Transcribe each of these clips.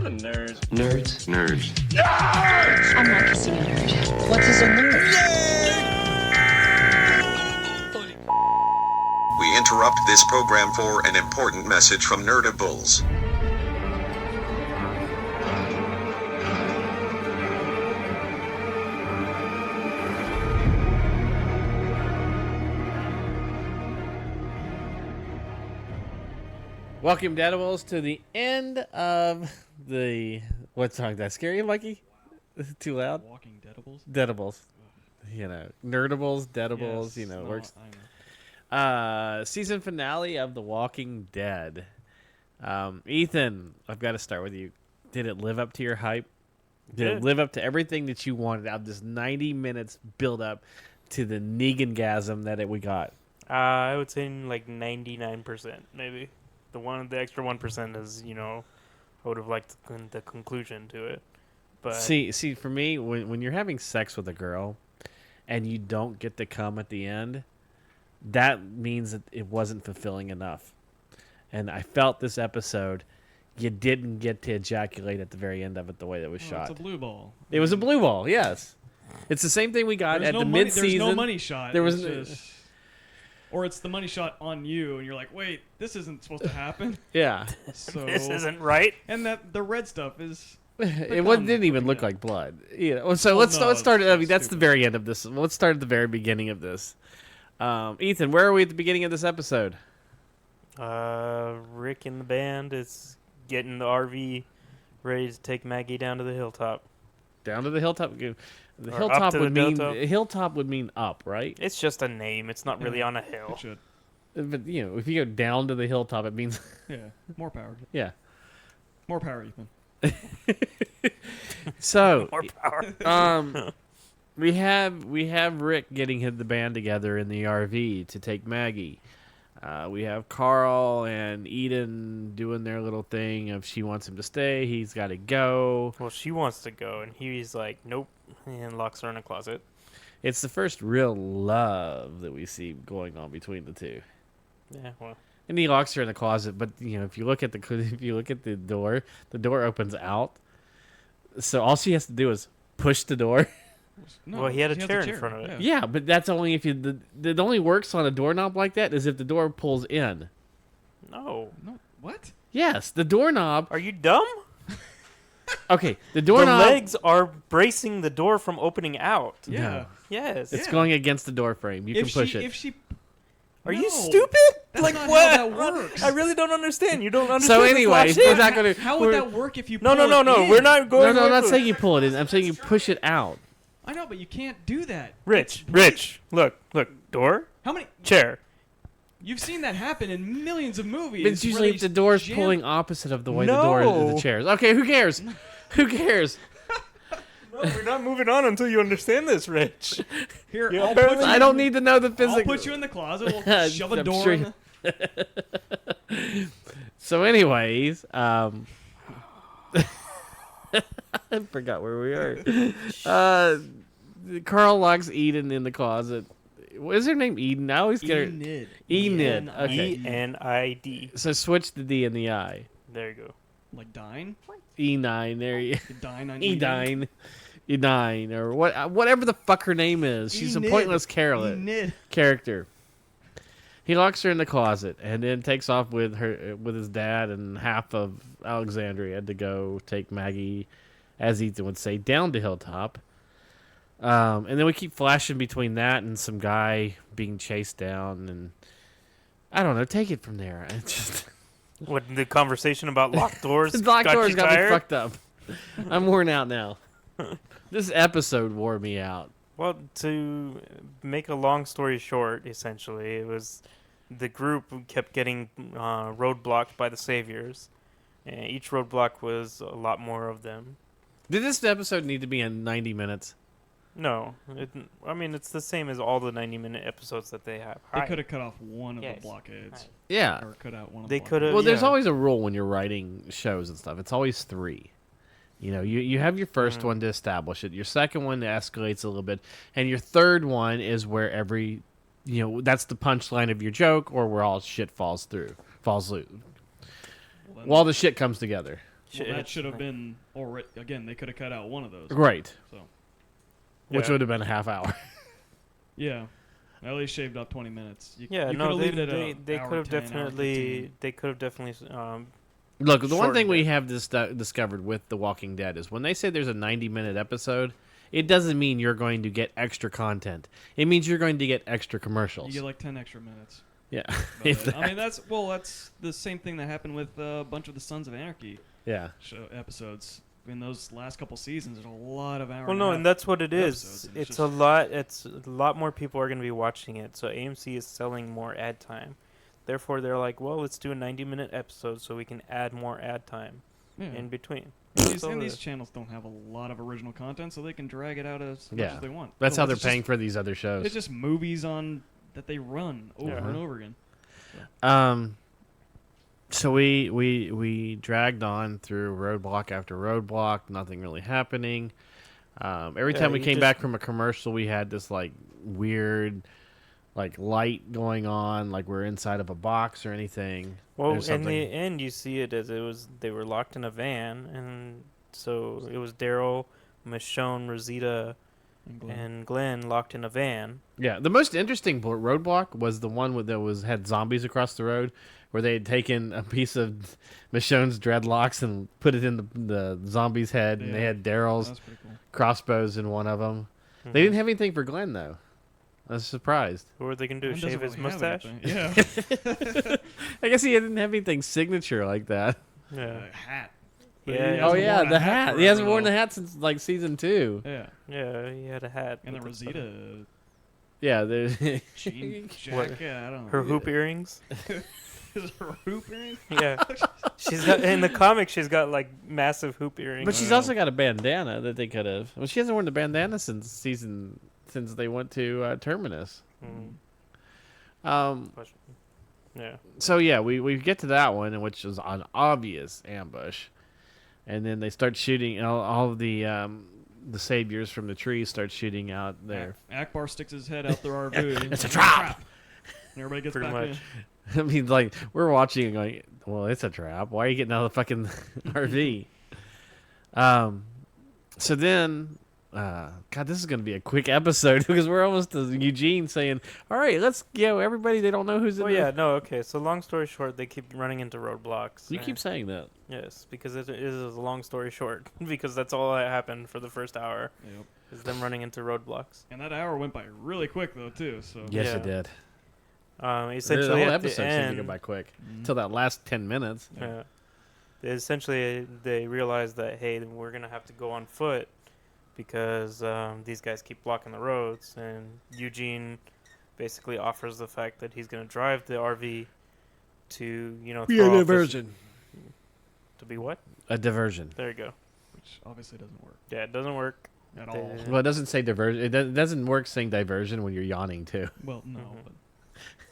I'm a nerd. Nerds. I'm not kissing a nerd. What is a nerd? We interrupt this program for an important message from Nerdables. Welcome, Deadables, to the end of the... What song? That scary, Lucky? Too loud? Walking Deadables? Deadables. You know, Nerdables, Deadables, Yes, you know, no, works. I know. Season finale of The Walking Dead. Ethan, I've got to start with you. Did it live up to your hype? Did it live up to everything that you wanted out of this 90 minutes build up to the Negan-gasm that we got? I would say like 99%, maybe. The extra 1% is, you know, I would have liked the conclusion to it. But See, for me, when you're having sex with a girl and you don't get to come at the end, that means that it wasn't fulfilling enough. And I felt this episode, you didn't get to ejaculate at the very end of it the way that was shot. It's a blue ball. It was a blue ball, yes. It's the same thing we got There's at no the money, mid-season. There's no money shot. There was it's just, or it's the money shot on you, and you're like, wait, this isn't supposed to happen. Yeah. So this isn't right. And that the red stuff is. Didn't even look like blood. You know, so let's start. I mean, that's the very end of this. Let's start at the very beginning of this. Ethan, where are we at the beginning of this episode? Rick and the band is getting the RV ready to take Maggie down to the hilltop. Down to the hilltop. The Or hilltop up to would the mean hilltop. hilltop would mean up, right? It's just a name. It's not really on a hill. It should. But you know, if you go down to the hilltop, it means Yeah. More power. yeah. More power, Ethan. So More power. we have Rick getting the band together in the RV to take Maggie. We have Carl and Eden doing their little thing of she wants him to stay, he's got to go. Well, she wants to go, and he's like, nope, and locks her in a closet. It's the first real love that we see going on between the two. Yeah, well, And he locks her in the closet, but you know, if you look at the door opens out. So all she has to do is push the door. No, well, he had a has chair in front of it. Yeah, but that's only if it only works on a doorknob like that is if the door pulls in. No. No. What? Yes, the doorknob. Are you dumb? Okay, the The doorknob. legs are bracing the door from opening out. Yeah. No. Yes. It's Yeah. going against the door frame. You can push it. If she. Are you No. stupid? That's like not what? how that works. I really don't understand. You don't understand. So this anyway, logic? we're not gonna. How would that work if you? No, pull no, it no. in? We're not going. No, I'm not with saying you pull it in. I'm saying you push it out. I know, but you can't do that. Rich. Look. Door. How many? Chair. You've seen that happen in millions of movies. It's where usually they if the door's jam- pulling opposite of the way the door is No. the chairs. Okay, who cares? Who cares? No, we're not moving on until you understand this, Rich. Here, Yeah, I'll put you. I don't need to know the I'll physics. put you in the closet. We'll shove a I'm door. sure in you- So, anyways, I forgot where we are. Carl locks Eden in the closet. What is her name? Eden. I always get her. Enid. Enid. Okay. ENID. So switch the D and the I. There you go. Like dine. E9. There you. You dine on Enid. E9. E9 or whatever the fuck her name is. She's Enid. a pointless Enid. character. He locks her in the closet and then takes off with his dad and half of Alexandria to go take Maggie, as Ethan would say, down to Hilltop. And then we keep flashing between that and some guy being chased down, and I don't know. Take it from there. It's just What, the conversation about locked doors? the locked got doors you got me tired? fucked up. I'm worn out now. This episode wore me out. Well, to make a long story short, essentially, it was the group kept getting roadblocked by the saviors, and each roadblock was a lot more of them. Did this episode need to be in 90 minutes? No, I mean it's the same as all the 90-minute episodes that they have. They could have cut off one of Yes. the blockades. Yeah. Or cut out one of They the coulda- blockades. Well, there's yeah. always a rule when you're writing shows and stuff. It's always 3. You know, you have your first one to establish it. Your second one escalates a little bit. And your third one is where that's the punchline of your joke or where all shit falls loose. While the shit comes together. Well, that It's should have like- been already. Again, they could have cut out one of those. Right. So Which Yeah. would have been a half hour. yeah, at least shaved off 20 minutes. You, Yeah, you no, could they have leave it at they hour could have 10, hour definitely 15. they could have definitely Look, the one thing shortened we it. have discovered with The Walking Dead is when they say there's a 90-minute episode, it doesn't mean you're going to get extra content. It means you're going to get extra commercials. You get like 10 extra minutes. Yeah. But, If I mean, that's the same thing that happened with a bunch of the Sons of Anarchy yeah. episodes. In those last couple seasons, there's a lot of hours. Well, no, and that's what it is. episodes, and it's It's just- a lot. It's a lot more people are going to be watching it. So AMC is selling more ad time. Therefore, they're like, well, let's do a 90-minute episode so we can add more ad time in between. That's all And it these is. channels don't have a lot of original content, so they can drag it out as much Yeah. as they want. That's So how they're it's paying just- for these other shows. It's just movies on that they run over Yeah. and over again. So we dragged on through roadblock after roadblock, nothing really happening. Every Yeah, time we you came just- back from a commercial, we had this like weird, like light going on, like we're inside of a box or anything. Well, There's in something- the end, you see it as they were locked in a van, and so it was Daryl, Michonne, Rosita, and Glenn locked in a van. Yeah, the most interesting roadblock was the one that had zombies across the road, where they had taken a piece of Michonne's dreadlocks and put it in the zombie's head, and they Yeah. had Daryl's That's pretty cool. crossbows in one of them. Mhm. They didn't have anything for Glenn though. I was surprised. What were they gonna do? Glenn doesn't Shave his really have mustache? anything. Yeah. I guess he didn't have anything signature like that. Yeah, Hat. But Yeah. he Oh hasn't yeah, worn a the hat. He forever, hasn't worn though. the hat since like season 2. Yeah. yeah, he had a hat. And then with the- Rosita, Yeah, the jean What- jacket. I don't know. Her hoop earrings. Is her hoop earring? Yeah, she's got in the comic. She's got like massive hoop earrings. But she's also got a bandana that they could have. Well, she hasn't worn the bandana since they went to Terminus. Mm, yeah. So yeah, we get to that one, which was an obvious ambush, and then they start shooting. All of the saviors from the trees start shooting out there. Akbar sticks his head out their RV. It's a trap! And everybody gets Pretty back much. I mean, like we're watching and going, "Well, it's a trap. Why are you getting out of the fucking RV?" So then, God, this is going to be a quick episode because we're almost to Eugene saying, "All right, let's everybody. They don't know who's in Oh the-" yeah, no, okay. So long story short, they keep running into roadblocks. You keep saying that. Yes, because it is a long story short. Because that's all that happened for the first hour Yep. is them running into roadblocks. And that hour went by really quick though too. So Yes, Yeah. it did. Um, The essentially, whole at episode the seemed to end, go by quick Mhm. till that last 10 minutes. Yeah. Essentially, they realized that hey, we're gonna have to go on foot because these guys keep blocking the roads, and Eugene basically offers the fact that he's gonna drive the RV to throw off this- to be what? A diversion. There you go. which obviously doesn't work Yeah, it doesn't work. at all. Yeah. Well, it doesn't say diversion. It doesn't work saying diversion when you're yawning too. Well, no, Mhm. but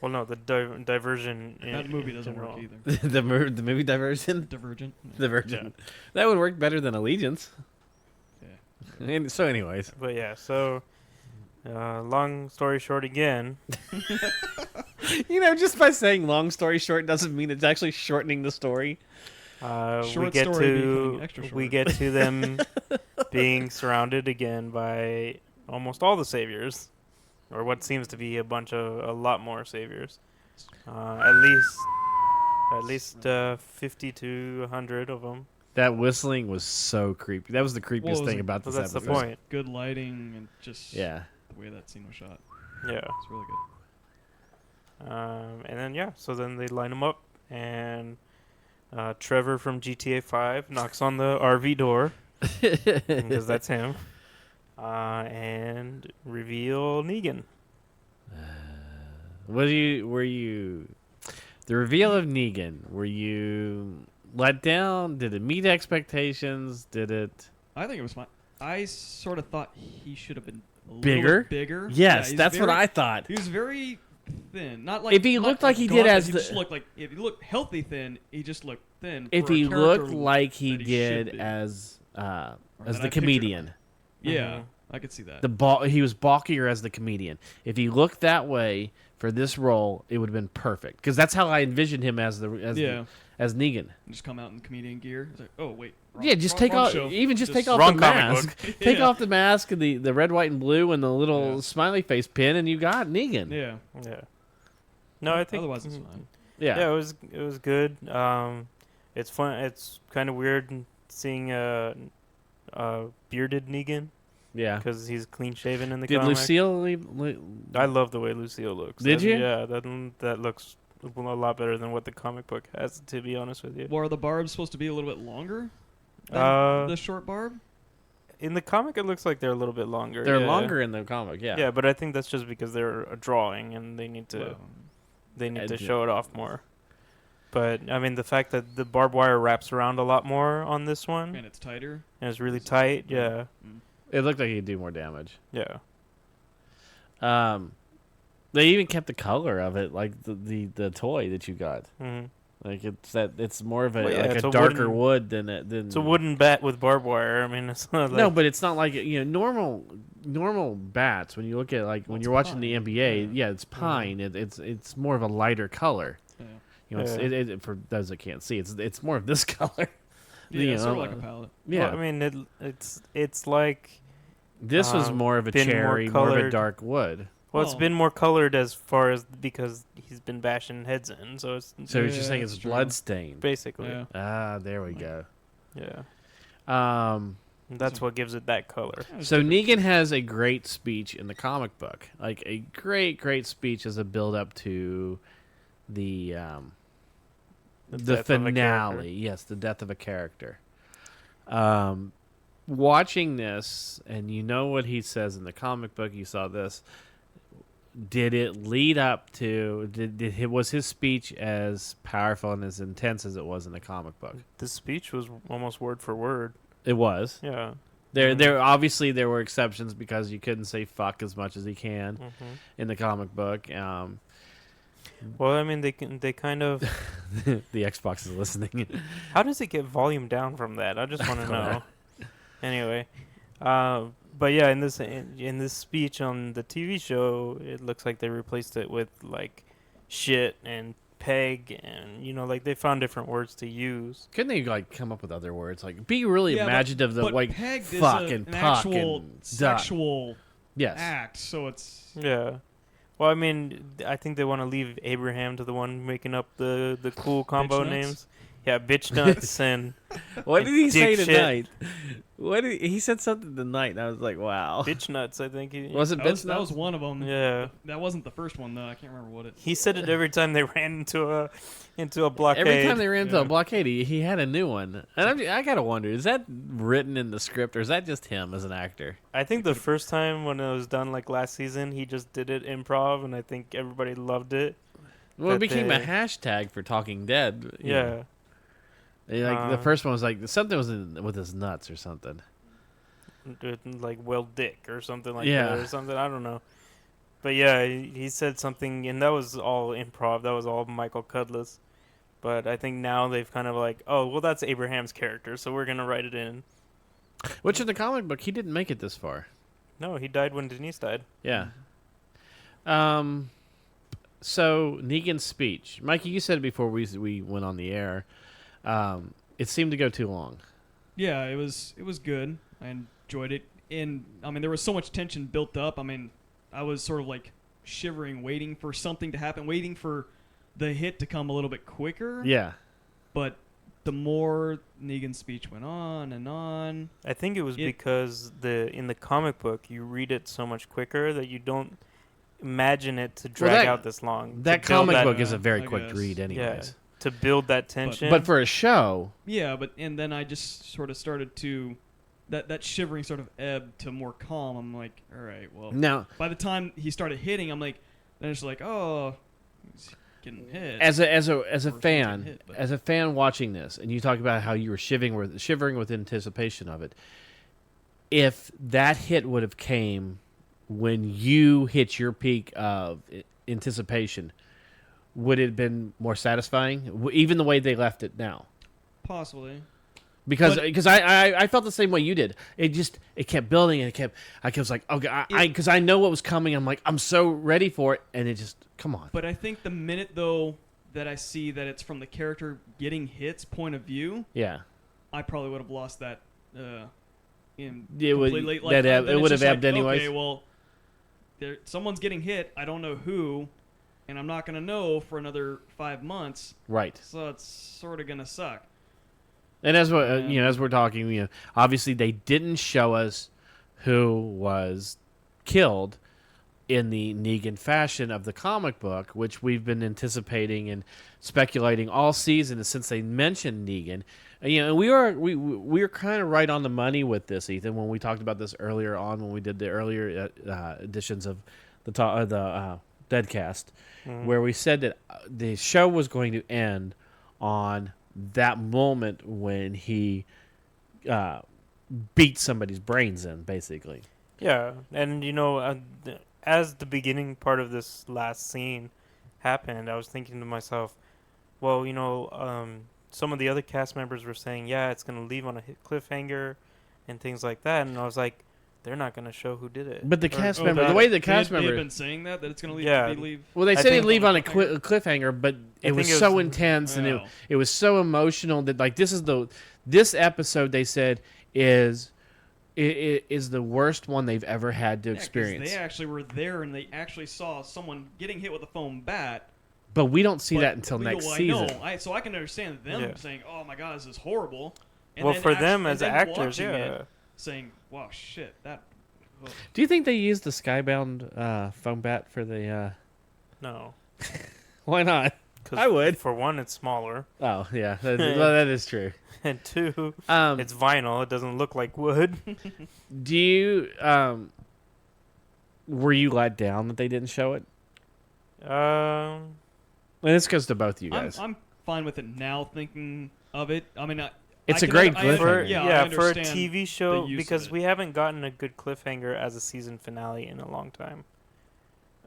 Well, no, the diversion. that movie doesn't general. work either. the movie diversion. Divergent. Yeah. Diversion. That would work better than Allegiance. Yeah. And so, anyways, But yeah, so long story short again. just by saying long story short doesn't mean it's actually shortening the story. We Short get story becoming to extra we short. get to them being surrounded again by almost all the saviors, or what seems to be a lot more saviors. At least 50 to 100 of them. That whistling was so creepy. That was the creepiest Well, thing about So this that's the episode. point. Good lighting and just Yeah. the way that scene was shot. Yeah. It's really good. And then so then they line them up, and Trevor from GTA 5 knocks on the RV door because that's him, and reveal Negan. Were you the reveal of Negan? Were you let down? Did it meet expectations? Did it? I think it was fine. I sort of thought he should have been a Bigger? little bigger. Yes, he's that's what very- I thought. He was very thin. Not like If he not looked like he did gaunt, as he the- just looked like if he looked healthy thin, he just looked thin. If for a he character looked like he that did should be. as Or that the I pictured comedian, him. Yeah, Mhm. I could see that. he was bulkier as the comedian. If he looked that way for this role, it would have been perfect because that's how I envisioned him as as Negan. Just come out in comedian gear. It's like, oh wait. Yeah, just take off, show. even just take off Wrong the comic mask. Take Yeah. off the mask and the red, white, and blue and the little Yeah. smiley face pin, and you got Negan. Yeah. Yeah. No, I think Otherwise, it's fine. Yeah. it was good. It's fun. It's kind of weird seeing bearded Negan Yeah. because he's clean shaven in the Did comic. Lucille leave? I love the way Lucille looks. Did you? Yeah, that looks a lot better than what the comic book has. To be honest with you, Well, are the barbs supposed to be a little bit longer than Uh, the short barb? in the comic it looks like they're a little bit longer. They're yeah. longer in the comic. Yeah. Yeah, but I think that's just because they're a drawing and they need to Well, Yeah. show it off more. But I mean, the fact that the barbed wire wraps around a lot more on this one and it's tighter. and it's really tight. Yeah, It looked like he'd do more damage. yeah. They even kept the color of it, like the toy that you got. hmm Like it's more of a Well, yeah, like it's a a darker wooden- wood than it than It's a wooden bat with barbed wire. I mean, it's not like No, but it's not like normal bats. When you look at like when it's you're watching pine. the NBA, Yeah. yeah, it's pine. It's more of a lighter color. Yeah. You know, Yeah. for those that can't see, it's more of this color. Yeah, You it's sort of know, like a palette. Yeah, Well, I mean, it's like this was more of a been more cherry, more of a colored. dark wood. well, it's Oh. been more colored as far as because he's been bashing heads in. So it's So he's just Yeah, saying that's it's true. blood stained. basically Yeah. Ah, there we go. yeah. Um, That's what gives it that color. so Negan has a great speech in the comic book, like a great speech as a build up to the The the death of a character. finale. Yes, the death of a character. Watching this, and you know what he says in the comic book. You saw this. Did it lead up to? Was his speech as powerful and as intense as it was in the comic book? The speech was almost word for word. It was. Yeah. There obviously there were exceptions because you couldn't say fuck as much as he can hmm in the comic book. Well, I mean, they kind of. The Xbox is listening. How does it get volume down from that? I just want to know. Anyway, but yeah, in this speech on the TV show, it looks like they replaced it with like shit and peg, and like they found different words to use. Couldn't they like come up with other words? Like be really Yeah, imaginative of but like pegged fuck is and an puck actual and duck. sexual Yes. act, so it's Yeah. Well, I mean, I think they want to leave Abraham to the one making up the cool combo nuts? names. Yeah, bitch nuts and What did he say dick shit. tonight? He said something tonight, and I was like, wow. bitch nuts. I think he. Was it that was Bitch one of them. Yeah. That wasn't the first one though. I can't remember what it. He said it every time they ran into a blockade. Every time they ran into Yeah. a blockade, he had a new one. And I gotta wonder, is that written in the script, or is that just him as an actor? I think the first time when it was done, like last season, he just did it improv, and I think everybody loved it. Well, it That became a they- hashtag for Talking Dead. you Yeah. know. Like the Uh, first one was like something was with his nuts or something. Like well dick or something like Yeah. that or something. I don't know. But yeah, he said something, and that was all improv. That was all Michael Cudlitz. But I think now they've kind of like, oh, well, that's Abraham's character, so we're gonna write it in. Which in the comic book, he didn't make it this far. No, he died when Denise died. Yeah. So Negan's speech, Mikey, you said it before we went on the air. It seemed to go too long. Yeah, it was good. I enjoyed it, and I mean there was so much tension built up. I mean, I was sort of like shivering, waiting for something to happen, waiting for the hit to come a little bit quicker. Yeah. But the more Negan's speech went on and on, I think it was It- because in the comic book you read it so much quicker that you don't imagine it to drag that- out this long. That to build comic that- book is a I very quick guess. read, yeah, anyways. to build that tension. But for a show, yeah. But and then I just sort of started to that shivering sort of ebbed to more calm. I'm like, all right, well. now By the time he started hitting, I'm like, then it's like, oh, he's getting hit. as a Or someone's fan, getting hit, but- as a fan watching this, and you talk about how you were shivering with anticipation of it. If that hit would have came when you hit your peak of anticipation, would it have been more satisfying? Even the way they left it now, Possibly. Because But- I felt the same way you did. It kept building and I was like, okay, because I know what was coming. I'm like, I'm so ready for it, and it just come on. But I think the minute though that I see that it's from the character getting hit's point of view, Yeah, I probably would have lost that. In It would- completely, that then it it's would have just like, ebbed anyways. Okay, well, someone's getting hit. I don't know who, and I'm not gonna know for another 5 months. right. So it's sort of gonna suck. And as we're Yeah. as we're talking, obviously they didn't show us who was killed in the Negan fashion of the comic book, which we've been anticipating and speculating all season since they mentioned Negan. And we were kind of right on the money with this, Ethan, when we talked about this earlier on when we did the earlier editions of the Deadcast, where we said that the show was going to end on that moment when he beat somebody's brains in, basically. Yeah, and as the beginning part of this last scene happened, I was thinking to myself, well, some of the other cast members were saying, yeah, it's going to leave on a cliffhanger and things like that, and I was like, they're not going to show who did it. But the Or- cast or member, that- the way the They've cast member, been saying that it's gonna leave. Yeah. leave. well, they I said they'd think- leave on a cliffhanger. cliffhanger, but it was think it so was- intense and Oh. it was so emotional that like this episode they said is the worst one they've ever had to Yeah, 'cause experience. they actually were there and they actually saw someone getting hit with a foam bat. But we don't see but that until next season. So I can understand them Yeah. saying, "Oh my God, this is horrible." And Well, then for them and as then actors, watching yeah. it, saying, "Wow, shit, that." ugh." Do you think they used the Skybound foam bat for the? No. Why not? 'Cause I would. For one, it's smaller, Oh yeah, well, that is true. and two, It's it's vinyl. It doesn't look like wood. do you were you let down that they didn't show it? And this goes to both of you guys. I'm fine with it now, thinking of it. I mean, It's I a can great under- I- cliffhanger. Yeah, I for a understand TV show, the use of because it. we haven't gotten a good cliffhanger as a season finale in a long time.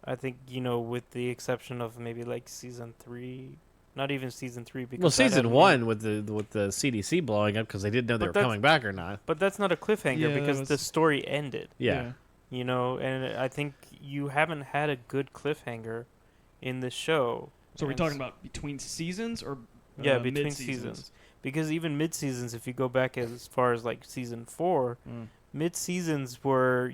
I think, with the exception of maybe like season 3, not even season 3. Because Well, that season had- one with the CDC blowing up because they didn't know they But were that's- coming back or not. But that's not a cliffhanger Yeah, that because was- the story ended. Yeah. And I think you haven't had a good cliffhanger in this show. So we're And talking about between seasons or Yeah, between mid-seasons? seasons. Because even mid-seasons, if you go back as far as like season 4, Mm. mid-seasons were,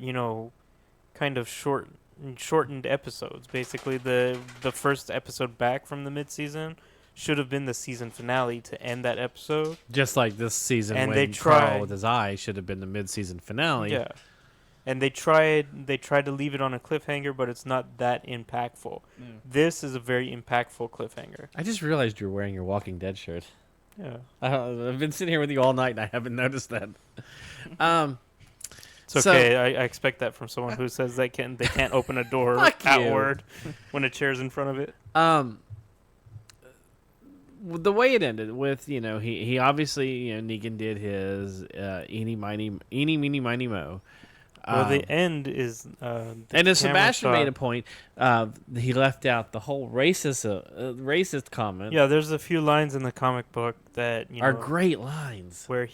kind of shortened episodes. Basically, the first episode back from the mid-season should have been the season finale to end that episode. Just like this season And when they Carl tried- with his eye should have been the mid-season finale. Yeah. And they tried to leave it on a cliffhanger, but it's not that impactful. Yeah. This is a very impactful cliffhanger. I just realized you're wearing your Walking Dead shirt. Yeah. I've been sitting here with you all night and I haven't noticed that. It's So- okay. I expect that from someone who says they can't open a door Fuck you. outward when a chair's in front of it. The way it ended with, he obviously, Negan did his eeny, meeny, miny, mo. Well, the end is. And as Sebastian made a point, he left out the whole racist comment. Yeah, there's a few lines in the comic book that Are great lines. where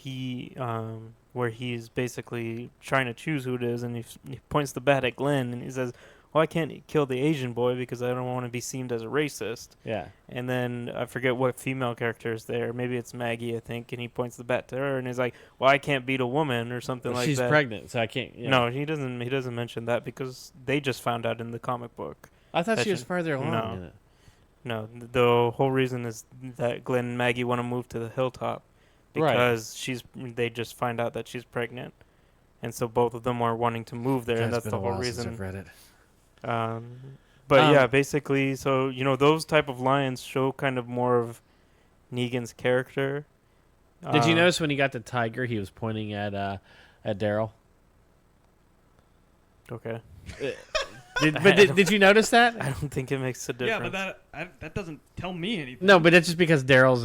he's basically trying to choose who it is, and he points the bat at Glenn, and he says, "Well, I can't kill the Asian boy because I don't want to be seen as a racist." Yeah. And then I forget what female character is there. Maybe it's Maggie, I think, and he points the bat to her, and he's like, "Well, I can't beat a woman," or something like She's that. pregnant, so I can't. Yeah. No, he doesn't. He doesn't mention that because they just found out in the comic book. I thought she that was should- further along no. in it. No, the whole reason is that Glenn and Maggie want to move to the hilltop Right. because they just find out that she's pregnant, and so both of them are wanting to move there, and God, it's that's been the a whole while since reason. I've read it. But yeah, basically, so those type of lines show kind of more of Negan's character. Did you notice when he got the tiger, he was pointing at Daryl? Okay, Did you notice that? I don't think it makes a Yeah, difference. but that doesn't tell me anything. No, but that's just because Daryl's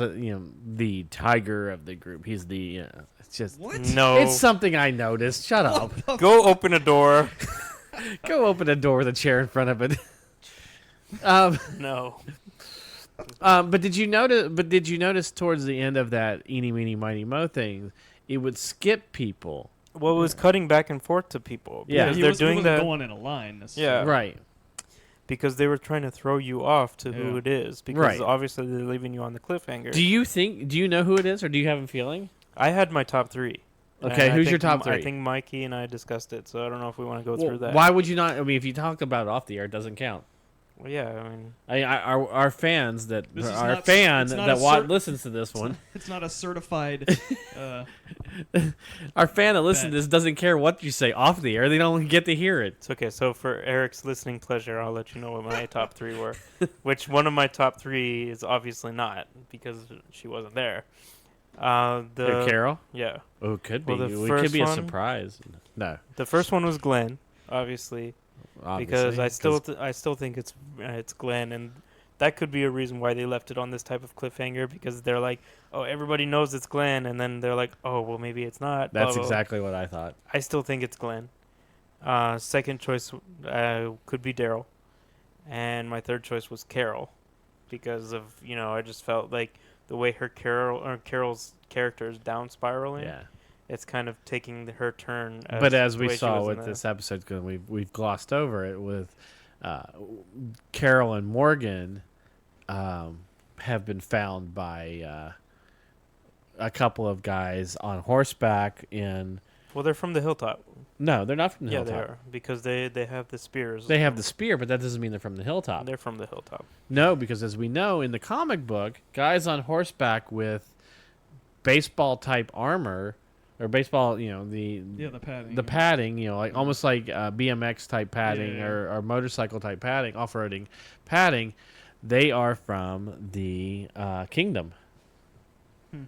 the tiger of the group. He's the it's just What? No, It's something I noticed. Shut up. go open a door. Go open a door with a chair in front of it. No, But did you notice? But did you notice towards the end of that "eeny, meeny, miny, mo" thing, it would skip people. Well, it was cutting back and forth to people. Yeah. because he they're wasn't doing that going in a line. Yeah. Necessarily. Right. because they were trying to throw you off to who Yeah. it is. Because Right. obviously they're leaving you on the cliffhanger. Do you know who it is, or do you have a feeling? I had my top three. Okay, And I who's your think top three? I think Mikey and I discussed it, so I don't know if we want to go Well, through that. why would you not? I mean, if you talk about it off the air, it doesn't count. Well, yeah, I mean, Our fans that This is our not- fan it's not that a cer- listens to this one, It's not a certified. our fan that listens Bet. to this doesn't care what you say off the air. They don't get to hear it. it's okay. So for Eric's listening pleasure, I'll let you know what my top three were. Which one of my top three is obviously not, because she wasn't there. The Carol. Yeah. Oh, it could be. Well, the It could first be a one- surprise. No, The first one was Glenn, obviously. Because I still think it's Glenn, and that could be a reason why they left it on this type of cliffhanger, because they're like, oh, everybody knows it's Glenn, and then they're like, oh, well, maybe it's not. that's blah, blah. exactly what I thought. I still think it's Glenn. Second choice could be Daryl, and my third choice was Carol, because of I just felt like the way Carol's character is down spiraling. Yeah. It's kind of taking her turn. But as the we way she saw was in with the- this episode, because we've glossed over it with Carol and Morgan have been found by a couple of guys on horseback in. Well, they're from the hilltop. No, they're not from the Yeah, hilltop. they are, because they have the spears. They have the spear, but that doesn't mean they're from the hilltop. They're from the hilltop. No, because as we know in the comic book, guys on horseback with baseball type armor or baseball, the padding. the padding, like almost like BMX type padding Yeah. or motorcycle type padding, off-roading padding, they are from the kingdom. Hmm.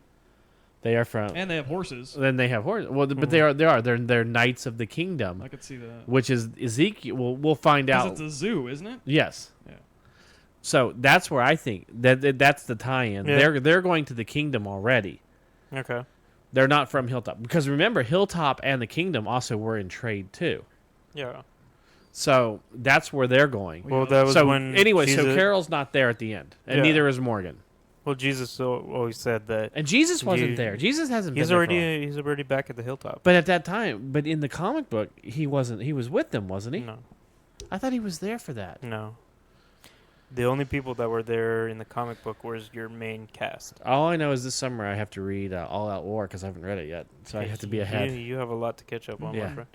They are from. And they have horses. Then they have horses. Well, but they're knights of the kingdom, I could see that. which is Ezekiel. We'll find 'Cause out. it's a zoo, isn't it? Yes. Yeah. So that's where I think that's the tie-in. Yeah. They're going to the kingdom already. Okay. They're not from Hilltop because remember Hilltop and the kingdom also were in trade too. Yeah. So that's where they're going. Well, that was So when anyway, so Jesus, Carol's not there at the end, and Yeah. neither is Morgan. Well, Jesus always said that And Jesus wasn't You- there. Jesus hasn't he's been there for a while. already back at the hilltop. But at that time, but in the comic book, he wasn't. He was with them, wasn't he? No, I thought he was there for that. no. The only people that were there in the comic book was your main cast. All I know is this summer I have to read All Out War because I haven't read it yet, so I have to be ahead. You have a lot to catch up on, Yeah. my friend.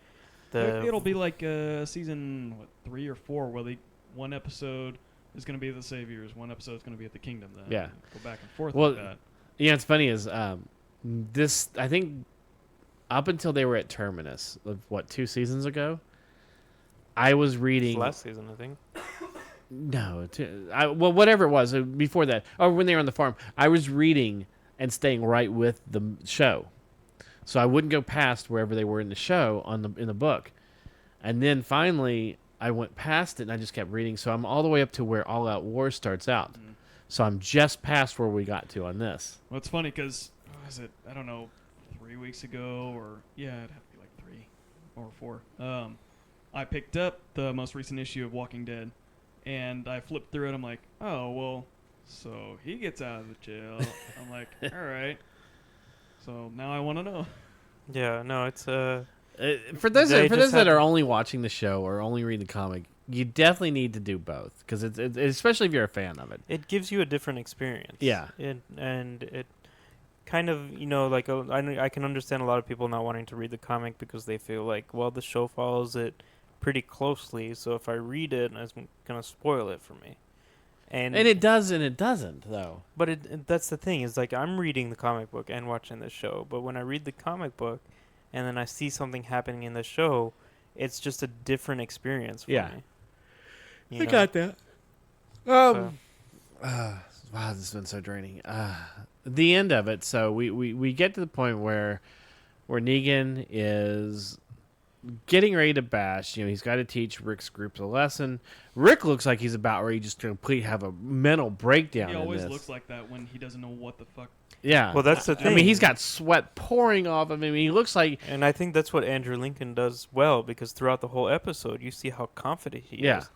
The It'll be like season 3 or 4, where one episode is going to be the Saviors, one episode is going to be at the Kingdom. Then Yeah. go back and forth Well, like that. Yeah, it's funny is this. I think up until they were at Terminus, of 2 seasons ago, I was reading. last season, I think. No, well, whatever it was before that, or when they were on the farm, I was reading and staying right with the show, so I wouldn't go past wherever they were in the show in the book, and then finally I went past it and I just kept reading. So I'm all the way up to where All Out War starts out. Mhm. So I'm just past where we got to on this. Well, it's funny because, was it, I don't know, 3 weeks ago, or, yeah, it'd have to be like 3 or 4. I picked up the most recent issue of Walking Dead, and I flipped through it. I'm like, oh, well, so he gets out of the jail. I'm like, all right. So now I want to know. Yeah, no, it's For those They that just had- are only watching the show or only reading the comic, you definitely need to do both because it's especially if you're a fan of it. it gives you a different experience. Yeah. And it kind of like I can understand a lot of people not wanting to read the comic because they feel like, well, the show follows it pretty closely, so if I read it, it's gonna spoil it for me. And And it doesn't though. But that's the thing, is like I'm reading the comic book and watching the show, but when I read the comic book and then I see something happening in the show, it's just a different experience for Yeah. me. You know? that. So- Wow, this has been so draining. The end of it. So we get to the point where Negan is getting ready to bash. He's got to teach Rick's group a lesson. Rick looks like he's about ready just to completely have a mental breakdown. He in always this. looks like that when he doesn't know what the fuck. Yeah. Well, that's the I mean, thing. he's got sweat pouring off of him. He looks like And I think that's what Andrew Lincoln does well, because throughout the whole episode, you see how confident he Yeah. is.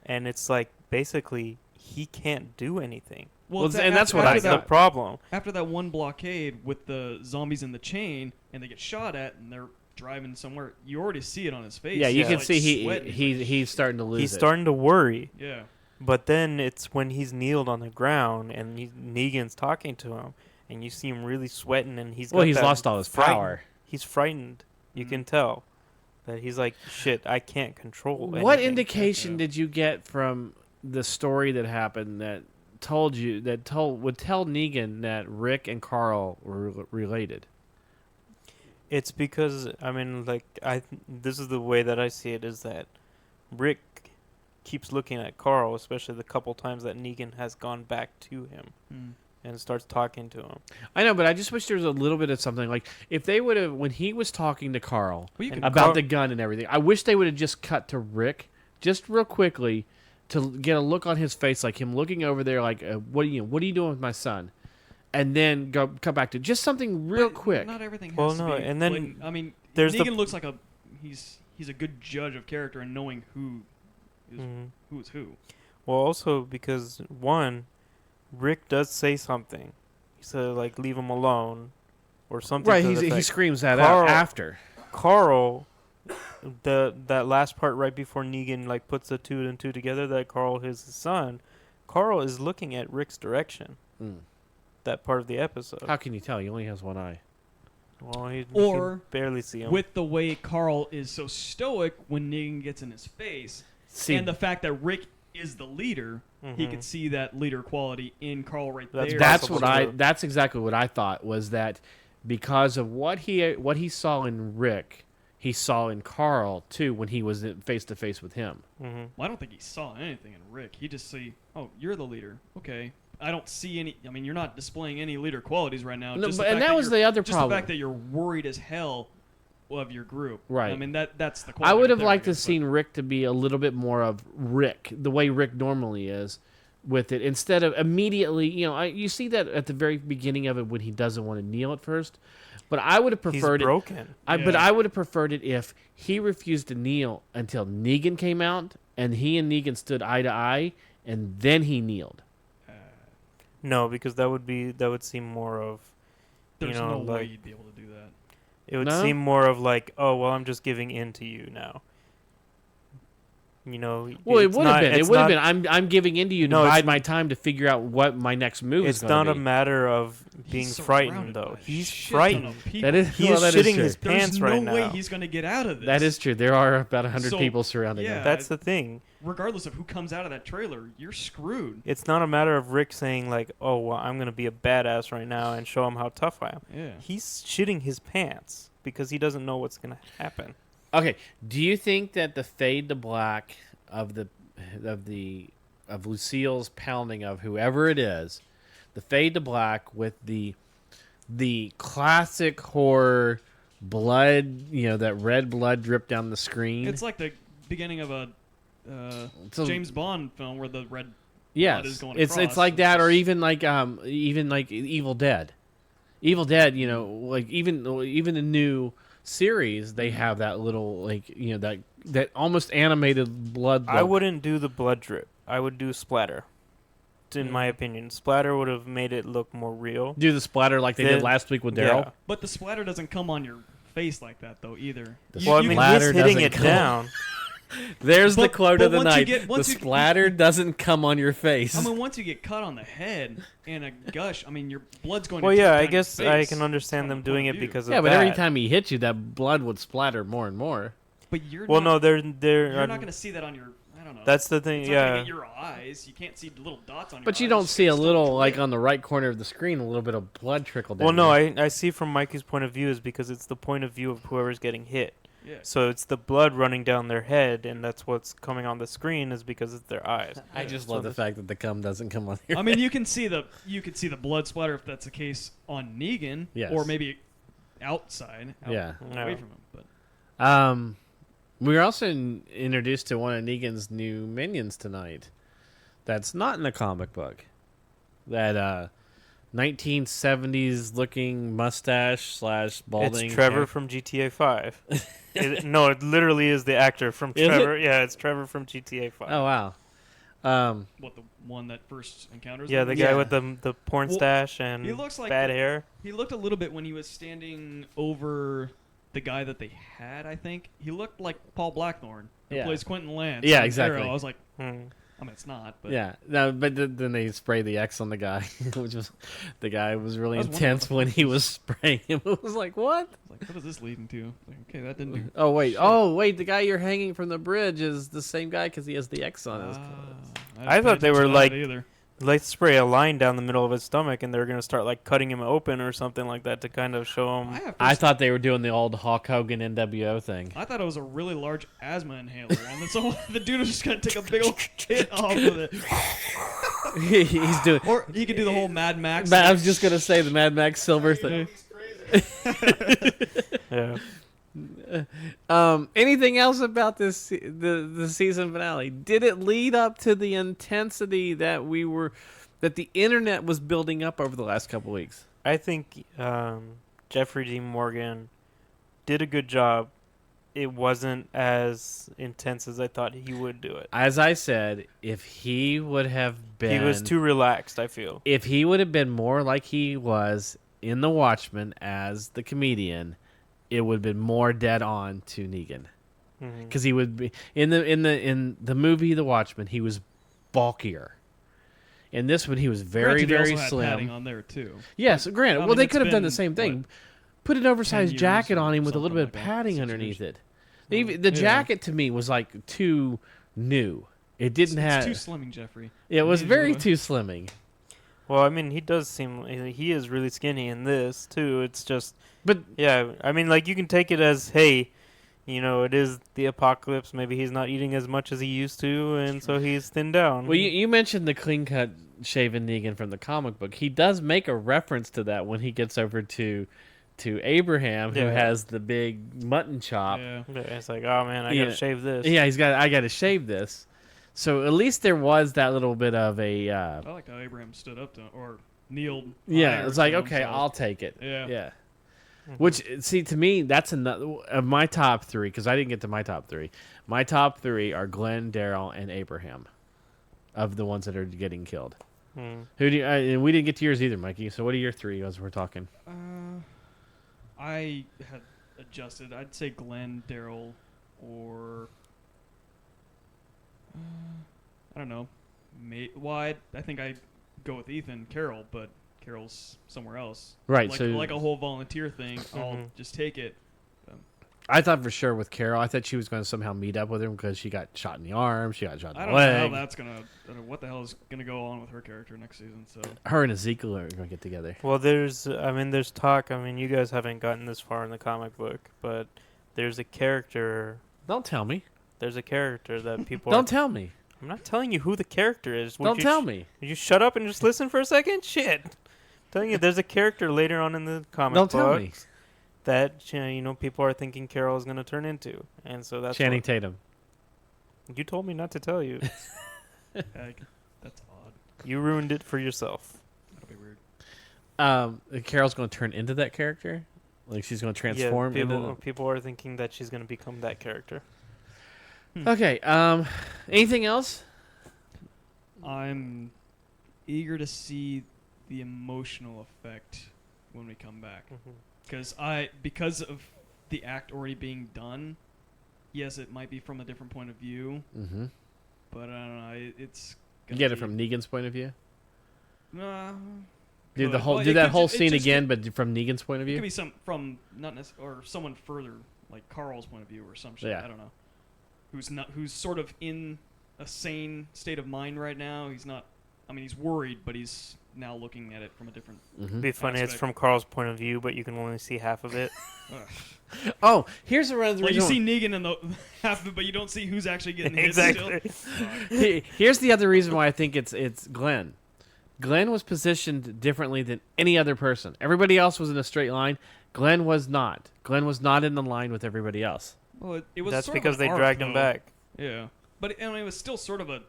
And it's like, basically, he can't do anything. Well, it's and that's what after I That's the got. problem. After that one blockade with the zombies in the chain, and they get shot at, and they're driving somewhere, you already see it on his face. Yeah, you Yeah. can Like, see sweating. he's starting to lose He's it. starting to worry. Yeah. But then it's when he's kneeled on the ground and Negan's talking to him, and you see him really sweating, and he's Well, got he's that lost all his frightened- power. He's frightened. You can tell that he's like, shit, I can't control. What anything." indication Yeah. did you get from the story that happened that would tell Negan that Rick and Carl were related? It's because I mean, like this is the way that I see it is that Rick keeps looking at Carl, especially the couple times that Negan has gone back to him Mm. and starts talking to him. I know, but I just wish there was a little bit of something like if they would have when he was talking to Carl Well, you And can, about Carl- the gun and everything. I wish they would have just cut to Rick just real quickly to get a look on his face, like him looking over there, like what are you doing with my son, and then come back to just something real but quick. Not everything has Well, to no, be and then blatant. I mean, there's the- Negan looks like he's a good judge of character and knowing who is who. Well, also because one, Rick does say something. He said like, "Leave him alone," or something. Right, to the he effect. screams that Carl- out after. Carl, that last part right before Negan like puts the two and two together that Carl is his son. Carl is looking at Rick's direction. Mm. That part of the episode. How can you tell? He only has one eye. Well, he Or can barely see him. With the way Carl is so stoic when Negan gets in his face, See, and the fact that Rick is the leader, he Mhm. could see that leader quality in Carl right That's there. that's possible what too. that's exactly what I thought was that because of what he saw in Rick, he saw in Carl too when he was face to face with him. Mhm. Well, I don't think he saw anything in Rick. He just see, oh, you're the leader. Okay. I don't see any. I mean, you're not displaying any leader qualities right now. No, Just but- the and fact that was you're- the other just problem. the fact that you're worried as hell of your group. Right. I mean, that's the. I quality would have there, liked I to guess, but- seen Rick to be a little bit more of Rick, the way Rick normally is with it, instead of immediately, you see that at the very beginning of it when he doesn't want to kneel at first. But I would have He's preferred it. broken. But Yeah. I would have preferred it if he refused to kneel until Negan came out and he and Negan stood eye to eye, and then he kneeled. No, because that would seem more of, There's you know, no way like you'd be able to do that. it would No? seem more of like, oh well, I'm just giving in to you now. You know. Well, it it's would have not- been. It it's would have not- been. I'm giving in to you to No, it's- bide my time to figure out what my next move is It's going not to a be. matter of being He's frightened surrounded though. by a He's shit ton frightened. of people. That is He well, is that is shitting true. his There's pants no right way now. he's going to get out of this. That is true. There are about 100 So, people surrounding yeah. him. That's the thing. Regardless of who comes out of that trailer, you're screwed. It's not a matter of Rick saying like, "Oh, well, I'm gonna be a badass right now and show him how tough I am." Yeah. He's shitting his pants because he doesn't know what's gonna happen. Okay. Do you think that the fade to black of Lucille's pounding of whoever it is, the fade to black with the classic horror blood, that red blood drip down the screen? It's like the beginning of a So- James Bond film where the red Yes, is going it's across. like It's that, or just- even like Evil Dead. Evil Dead, like even the new series, they have that little that almost animated blood. I look. wouldn't do the blood drip. I would do splatter. In my opinion, splatter would have made it look more real. do the splatter like they did Then- last week with Daryl. Yeah. But the splatter doesn't come on your face like that though either. The Well, I mean, splatter he's hitting doesn't it come- down. There's the But- quote but of the once you night. get- The once you- splatter doesn't come on your face. I mean, once you get cut on the head and a gush, I mean, your blood's going. Well, to yeah, drip I down your guess I face can understand from them the doing point it of view. because of yeah, but that. every time he hits you, that blood would splatter more and more. But you're Well, not, no, they're you're not going to see that on your. I don't know. That's the thing. it's not gonna Yeah. get your eyes. You can't see little dots on your But you eyes. don't see a It's still little, drip. like on the right corner of the screen, a little bit of blood trickle down. Well, no, there. I see from Mikey's point of view is because it's the point of view of whoever's getting hit. Yeah. So it's the blood running down their head, and that's what's coming on the screen is because it's their eyes. I just So love the the- fact that the cum doesn't come on here. I mean, you can see the blood splatter if that's the case on Negan, Yes. or maybe outside, Yeah. away No. from him. But We were also introduced to one of Negan's new minions tonight. That's not in the comic book. That 1970s looking mustache / balding. It's Trevor hair. from GTA 5. No, it literally is the actor from Is it? Trevor. Yeah, it's Trevor from GTA 5. Oh wow. What, the one that first encounters Yeah, him? the guy Yeah. with the porn Well, stash and he looks like bad the- hair. He looked a little bit when he was standing over the guy that they had, I think. He looked like Paul Blackthorne, who Yeah. plays Quentin Lance. Yeah, in exactly. Arrow. I was like, Hmm. I mean, it's not, but Yeah, no, but then they spray the X on the guy, which was the guy was really I was wondering intense what the when fuck he this- was spraying him. It was like, what? I was like, what is this leading to? Like, okay, that didn't do. Oh wait, Shit. the guy you're hanging from the bridge is the same guy because he has the X on his. I thought they were like- either. Like spray a line down the middle of his stomach, and they're gonna start like cutting him open or something like that to kind of show him. I thought they were doing the old Hulk Hogan NWO thing. I thought it was a really large asthma inhaler, and then so the dude was just gonna take a big old hit off of it, He's doing. or he could do the whole Mad Max. I was just gonna say the Mad Max Silver thing. Yeah. Anything else about the season finale? Did it lead up to the intensity that the internet was building up over the last couple weeks? I think Jeffrey Dean Morgan did a good job. It wasn't as intense as I thought he would do it. As I said, if he would have been, He was too relaxed, I feel. if he would have been more like he was in The Watchmen as the comedian, it would have been more dead on to Negan. Mhm. Because he would be in the movie The Watchmen, he was bulkier. In this one, he was very Granted, he very also had padding slim. on there too. Yes, granted. I well, mean, they it's could have done the been, same thing. what, Put an oversized 10 jacket years on him or with a little bit of something like that, padding 6 years. underneath it. Even the Yeah. jacket to me was like too new. It didn't It's have. too slimming, Jeffrey. It was needed very to- too slimming. Well, I mean, he does seem he is really skinny in this too. It's just But yeah. I mean, like you can take it as hey, it is the apocalypse. Maybe he's not eating as much as he used to, and so he's thinned down. well, you mentioned the clean cut shaven Negan from the comic book. He does make a reference to that when he gets over to Abraham, who Yeah. has the big mutton chop. Yeah. Yeah, it's like, oh man, I Yeah. gotta shave this. Yeah, I got to shave this. So at least there was that little bit of a. I like how Abraham stood up to or kneeled. Yeah, higher it's like to okay, himself. I'll take it. Yeah. Yeah. Mhm. Which see to me that's another of my top three because I didn't get to my top three. My top three are Glenn, Daryl, and Abraham, of the ones that are getting killed. Hmm. Who do you, and we didn't get to yours either, Mikey. So what are your three as we're talking? I had adjusted. I'd say Glenn, Daryl, or I don't know. I think I'd go with Ethan, Carol, but Carol's somewhere else. Right. Like, so like a whole volunteer thing. I'll Mhm. just take it. I thought for sure with Carol, I thought she was going to somehow meet up with him because she got shot in the arm, she got shot in I the don't know how leg. that's gonna. I don't know what the hell is gonna go on with her character next season. So Her and Ezekiel are going to get together. Well, there's talk. I mean, you guys haven't gotten this far in the comic book, but there's a character. Don't tell me. There's a character that people. Don't tell me. I'm not telling you who the character is. Would Don't you tell me. Would you shut up and just listen for a second? Shit. I'm telling you, there's a character later on in the comic Don't book tell me. that people are thinking Carol is going to turn into, and so that's Channing what- Tatum. You told me not to tell you. heck, that's odd. You ruined it for yourself. That'll be weird. Carol's going to turn into that character. Like she's going to transform yeah, into. people are thinking that she's going to become that character. Okay. Anything else? I'm eager to see the emotional effect when we come back. Because of the act already being done. Yes, it might be from a different point of view, Mm-hmm. but I don't know. It's You gonna get it be- from Negan's point of view. Could. Do Well, that it whole could ju- it scene just again, but from Negan's point of It could view. be some from not or someone further, like Carl's point of view or some shit. Yeah. I don't know. Who's sort of in a sane state of mind right now. He's not. I mean, he's worried, but he's now looking at it from a different. Mm-hmm. Be funny. It's Aspect. from Carl's point of view, but you can only see half of it. Ugh. Oh, here's the reason. Like you see Negan in the half of it, but you don't see who's actually getting hit. Exactly. Still. Here's the other reason why I think it's Glenn. Glenn was positioned differently than any other person. Everybody else was in a straight line. Glenn was not. Glenn was not in the line with everybody else. Well, it was. That's sort of because an they arc, dragged him though. back. Yeah, but it was still sort of it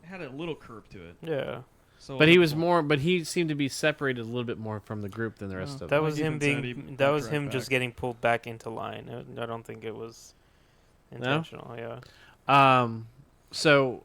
had a little curve to it. Yeah. So But he was more. But he seemed to be separated a little bit more from the group than the rest Oh. of That them. was Like him Ethan said, being. he That was dragged him just back. getting pulled back into line. I don't think it was intentional. Yeah. So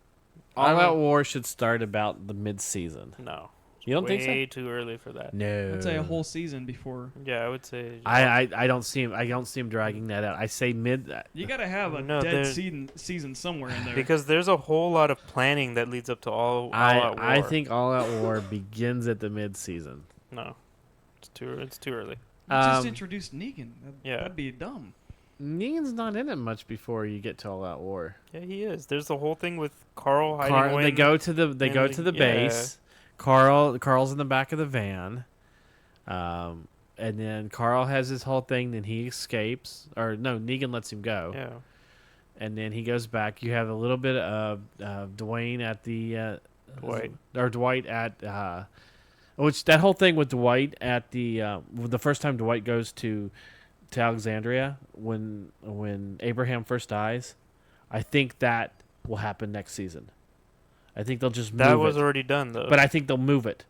All Out War should start about the mid-season. No. You don't think so? Way too early for that. No. I'd say a whole season before. Yeah, I would say. I don't see him. I don't see him dragging that out. I say mid. You got to have a No, dead there's- season somewhere in there. Because there's a whole lot of planning that leads up to All Out War. I think All Out War begins at the mid-season. No. It's too early. You just Um, introduced Negan. Yeah. That'd be dumb. Negan's not in it much before you get to All Out War. Yeah, he is. There's the whole thing with Carl hiding away. They in go to the yeah. base. Carl's in the back of the van. And then Carl has his whole thing. Then he escapes, or no, Negan lets him go. Yeah. And then he goes back. You have a little bit of Dwayne at the Dwight. or Dwight at which that whole thing with Dwight at the first time Dwight goes to Alexandria when Abraham first dies. I think that will happen next season. I think they'll just move That was it. already done though. But I think they'll move it.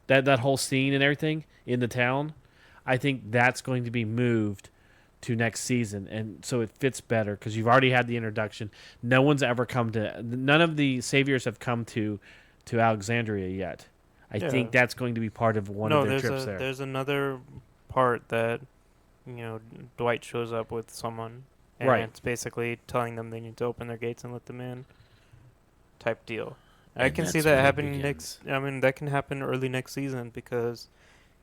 That whole scene and everything in the town, I think that's going to be moved to next season, and so it fits better because you've already had the introduction. None of the saviors have come to Alexandria yet. I Yeah. think that's going to be part of one of their trips there. There's another part that Dwight shows up with someone, and Right. it's basically telling them they need to open their gates and let them in. Type deal. I And can see that's that where it happening begins. that can happen early next season because,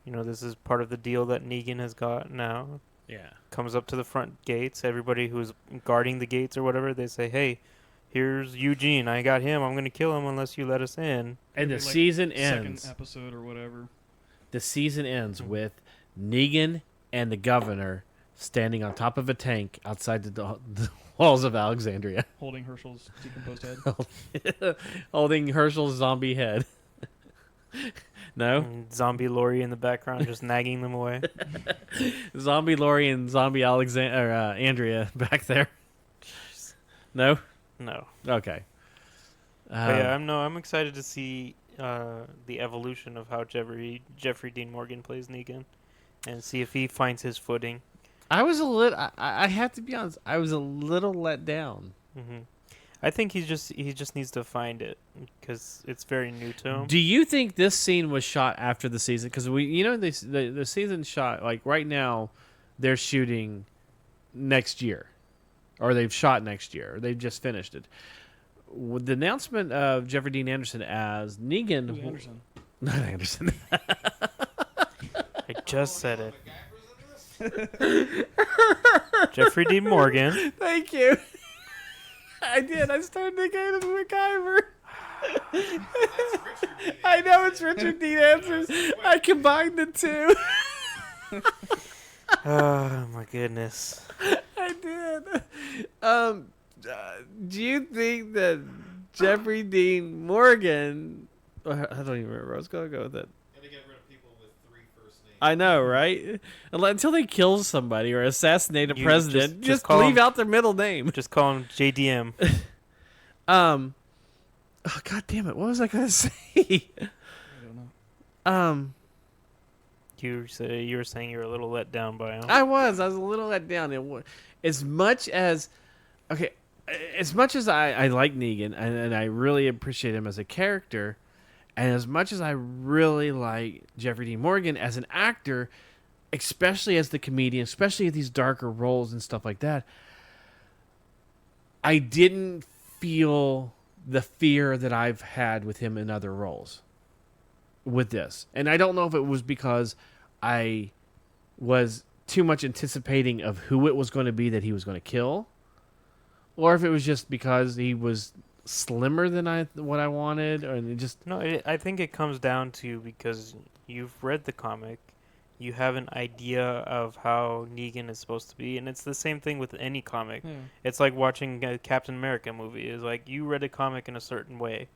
this is part of the deal that Negan has got now. Yeah. Comes up to the front gates. Everybody who's guarding the gates or whatever, they say, "Hey, here's Eugene. I got him. I'm gonna kill him unless you let us in." And the Maybe, like, season Second ends. episode or whatever. The season ends with Negan and the governor standing on top of a tank outside the walls of Alexandria, Holding Herschel's decomposed head. holding Herschel's zombie head. No? And zombie Lori in the background just nagging them away. Zombie Lori and zombie Andrea back there. No? No. Okay. But yeah, I'm excited to see the evolution of how Jeffrey Dean Morgan plays Negan, and see if he finds his footing. I was a little. I have to be honest. I was a little let down. I think he just needs to find it because it's very new to him. Do you think this scene was shot after the season? Because the season shot like right now, they're shooting next year, or they've shot next year, or they've just finished it. With the announcement of Jeffrey Dean Anderson as Negan, Who's Anderson? not Anderson. I just said it. Jeffrey Dean Morgan. Thank you. I did. I started thinking of MacGyver. I know it's Richard Dean Anderson. I combined the two. Oh my goodness. I did. Do you think that Jeffrey Dean Morgan? I don't even remember. I was gonna go with it. I know, right? Until they kill somebody or assassinate a You president, just just call leave him- out their middle name. Just call him JDM. Oh, God damn it! What was I gonna say? I don't know. You were saying you were a little let down by him. I was a little let down. As much as I like Negan and I really appreciate him as a character, and as much as I really like Jeffrey Dean Morgan as an actor, especially as the comedian, especially at these darker roles and stuff like that, I didn't feel the fear that I've had with him in other roles with this. And I don't know if it was because I was too much anticipating of who it was going to be that he was going to kill, or if it was just because he was slimmer than what I wanted, or it just No, I think it comes down to because you've read the comic, you have an idea of how Negan is supposed to be, and it's the same thing with any comic. Yeah. It's like watching a Captain America movie. It's like you read a comic in a certain way,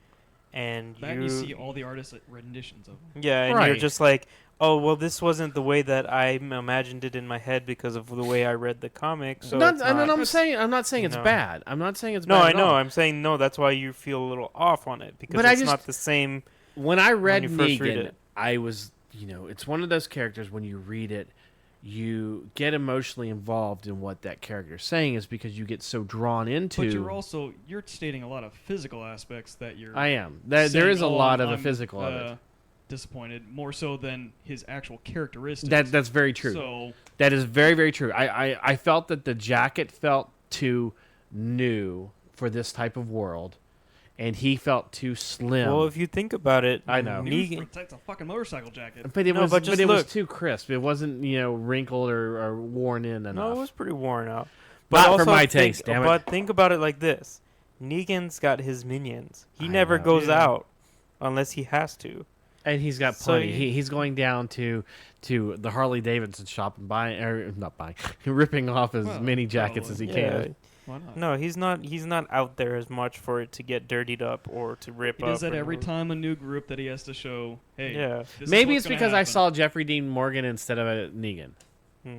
and Back you see all the artist renditions of him. yeah, and you're Right. just like, oh well, this wasn't the way that I imagined it in my head because of the way I read the comic. So not, it's and not, I'm not saying it's know. bad. I'm not saying it's no, bad. I at know. all. I'm saying no. That's why you feel a little off on it because But I it's just- not the same. When I read you first read Negan, it. I was, it's one of those characters when you read it, you get emotionally involved in what that character's saying is because you get so drawn into. But you're stating a lot of physical aspects that you're. I am. There is a lot of the physical of it. Disappointed more so than his actual characteristics. That's very true. So that is very, very true. I felt that the jacket felt too new for this type of world, and he felt too slim. Well, if you think about it, I know. Negan. it's a fucking motorcycle jacket. But it No, was, but just it was look. too crisp. It wasn't, wrinkled or worn in enough. No, it was pretty worn out. Not for also my think- taste, damn it. But think about it like this: Negan's got his minions. He I never know. goes Yeah. out unless he has to. And he's got So plenty. you- He's going down to the Harley Davidson shop and buying, or not buying, ripping off as Well, many jackets probably. as he can. Why not? No, he's not. He's not out there as much for it to get dirtied up or to rip He up. does that or- every time a new group that he has to show. Hey, Yeah. this is Maybe what's it's gonna because I happen. saw Jeffrey Dean Morgan instead of Negan. Hmm.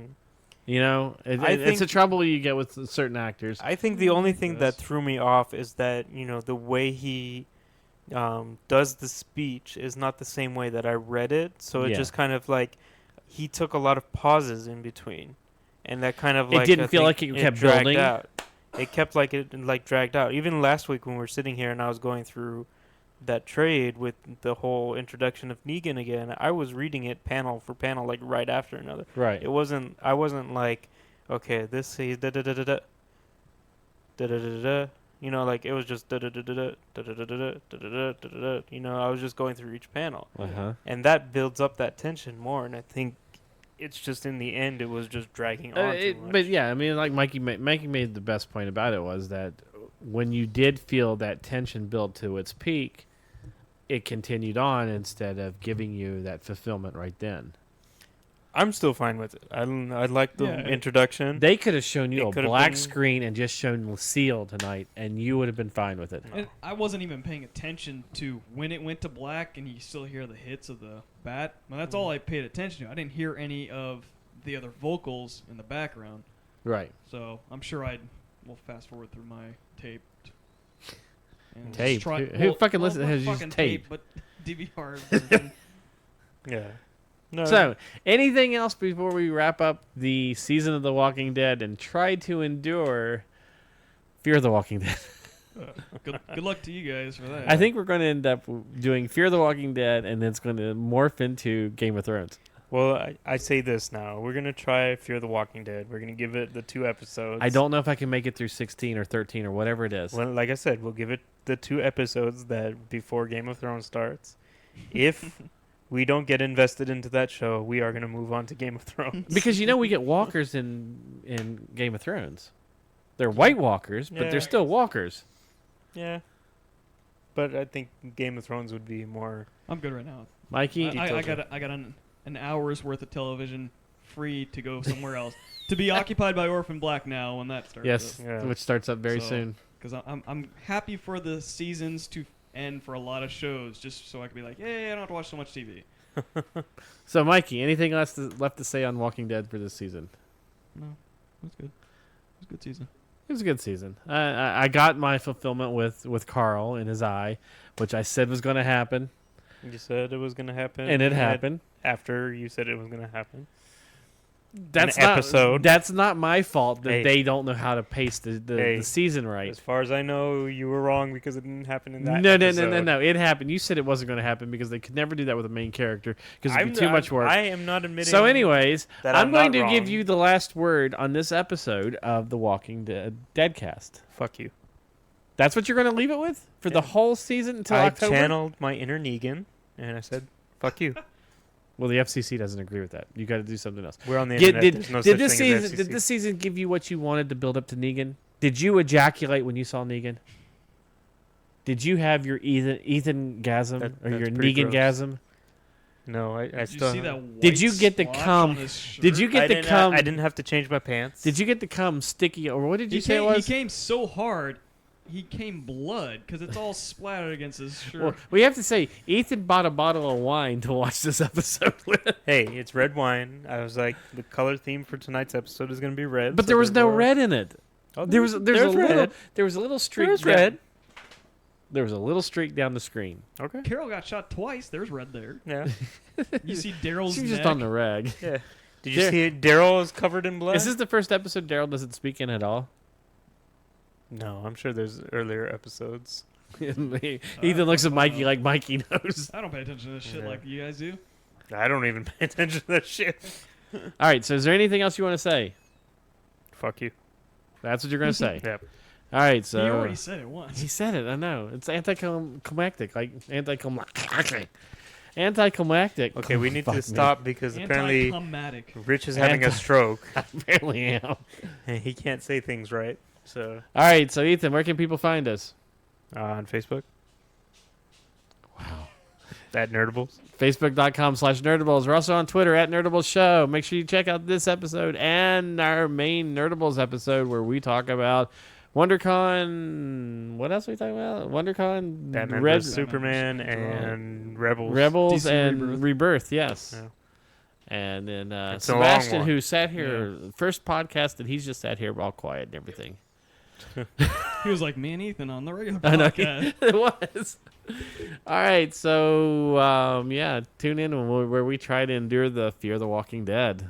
It's I a think- trouble you get with certain actors. I think the only thing that Yes. threw me off is that the way he does the speech is not the same way that I read it. So it Yeah. just kind of like he took a lot of pauses in between, and that kind of It like didn't I feel think like it kept dragged building? out. It kept like dragged out. Even last week when we were sitting here and I was going through that trade with the whole introduction of Negan again, I was reading it panel for panel like right after another. Right. It wasn't. I wasn't like, okay, this says da da da da da da da da da da. Like it was just da da da da da da da da da da da da da. I was just going through each panel, Uh-huh. and that builds up that tension more. And I think it's just in the end, it was just dragging on too much. But yeah, I mean, like Mikey made the best point about it was that when you did feel that tension build to its peak, it continued on instead of giving you that fulfillment right then. I'm still fine with it. I like the Yeah. introduction. They could have shown you It a could've black been- screen and just shown Lucille tonight, and you would have been fine with it. And I wasn't even paying attention to when it went to black and you still hear the hits of the bat. Well, that's all I paid attention to. I didn't hear any of the other vocals in the background. Right. So I'm sure will fast forward through my tape. And just Tape? try- Who fucking well, listen- not has used fucking tape? But DVR version. Yeah. No. So, anything else before we wrap up the season of The Walking Dead and try to endure Fear the Walking Dead? good luck to you guys for that. I think we're going to end up doing Fear the Walking Dead, and then it's going to morph into Game of Thrones. Well, I say this now. We're gonna try Fear the Walking Dead. We're gonna give it the 2 episodes. I don't know if I can make it through 16 or 13 or whatever it is. Well, like I said, we'll give it the 2 episodes that before Game of Thrones starts. If we don't get invested into that show, we are gonna move on to Game of Thrones. Because we get walkers in Game of Thrones. They're White Walkers, but Yeah. they're still walkers. Yeah. But I think Game of Thrones would be more. I'm good right now. Mikey, I got an hour's worth of television free to go somewhere else to be occupied by Orphan Black now when that starts. yes, Yeah. which starts up very So- soon. Because I'm happy for the seasons to end for a lot of shows, just so I can be like, hey, I don't have to watch so much TV. So, Mikey, anything else left to say on Walking Dead for this season? No, that's good. It's a good season. It was a good season. I got my fulfillment with Carl in his eye, which I said was going to happen, You said it was gonna happen, and it happened. after you said it was gonna happen. That's An episode. That's not my fault that Hey. they don't know how to pace the Hey. season right. As far as I know, you were wrong because it didn't happen in that. No, episode. no. It happened. You said it wasn't going to happen because they could never do that with a main character because it'd I'm be too much work. I am not admitting. So, anyways, that I'm I'm going not to give wrong. you the last word on this episode of the Walking Deadcast. Fuck you. That's what you're going to leave it with for the Yeah. whole season until I October. channeled my inner Negan, and I said, "Fuck you." Well, the FCC doesn't agree with that. You got to do something else. We're on the Did, internet. did, There's no did such this thing as season? FCC. Did this season give you what you wanted to build up to Negan? Did you ejaculate when you saw Negan? Did you have your Ethan gasm or That's your pretty Negan gross. gasm? No, I Did you still. see that white Did you get the splotch cum? on his shirt? Did you get I the didn't, cum? I didn't have to change my pants. Did you get the cum sticky or what did you He say came, it was? he came so hard, he came blood because it's all splattered against his shirt. Well, we have to say Ethan bought a bottle of wine to watch this episode with. Hey, it's red wine. I was like, the color theme for tonight's episode is going to be red. But so there was no therefore- red in it. Oh, There's a little red. there was a little streak. There's down- red. There was a little streak down the screen. Okay. Carol got shot twice. There's red there. Yeah. You see Daryl's She was neck. just on the rag. Yeah. Did you see Daryl is covered in blood? Is this the first episode Daryl doesn't speak in at all? No, I'm sure there's earlier episodes. Ethan looks at Mikey like Mikey knows. I don't pay attention to this shit Yeah. like you guys do. I don't even pay attention to that shit. All right, so is there anything else you want to say? Fuck you. That's what you're going to say. Yep. All right, He so already said it once. he said it. I know it's anticlimactic, like anticlimactic. Okay, we need Fuck to me. stop because apparently Anticlimactic. Rich is having a Anti- stroke. Apparently, am. And he can't say things right. So All right, so Ethan, where can people find us? on Facebook. Wow. At Nerdables. Facebook.com/Nerdables. We're also on Twitter at Nerdables Show. Make sure you check out this episode and our main Nerdables episode where we talk about WonderCon. What else are we talking about? WonderCon, Batman Red vs Superman and Rebels. Rebels DC and Rebirth. Rebirth. Yes. Yeah. And then It's a long Sebastian, one. who sat here, first podcast that he's just sat here all quiet and everything. He was like me and Ethan on the regular I know podcast. it was. All right, so yeah, tune in where we try to endure the fear of the Walking Dead.